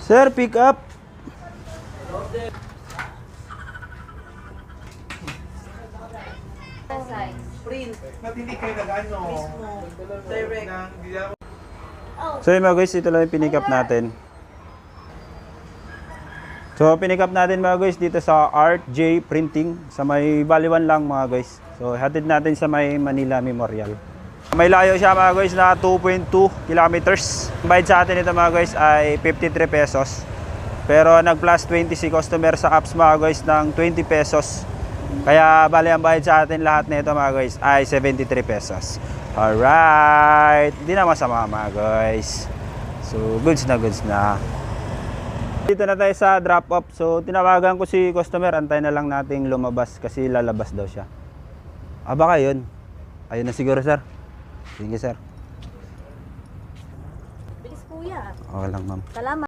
Sir, pick up. Print. Ba't hindi kayo nag-ano? Direct. So yun mga guys, ito lang yung pinick up natin. So pinick up natin mga guys dito sa Art J Printing sa may Baliwan lang mga guys. So hatid natin sa may Manila Memorial. May layo siya mga guys na 2.2 kilometers. Ang bayad sa atin ito mga guys ay 53 pesos. Pero nag plus 20 si customer sa apps mga guys ng 20 pesos. Kaya bali ang bayad sa atin lahat nito mga guys ay 73 pesos. Alright, hindi na masama mga guys. So goods na. Dito na tayo sa drop off. So tinawagan ko si customer, antay na lang nating lumabas kasi lalabas daw siya. Baka yun. Ayun na siguro sir. Sige sir. Bilis kuya. Okay lang ma'am. Salamat.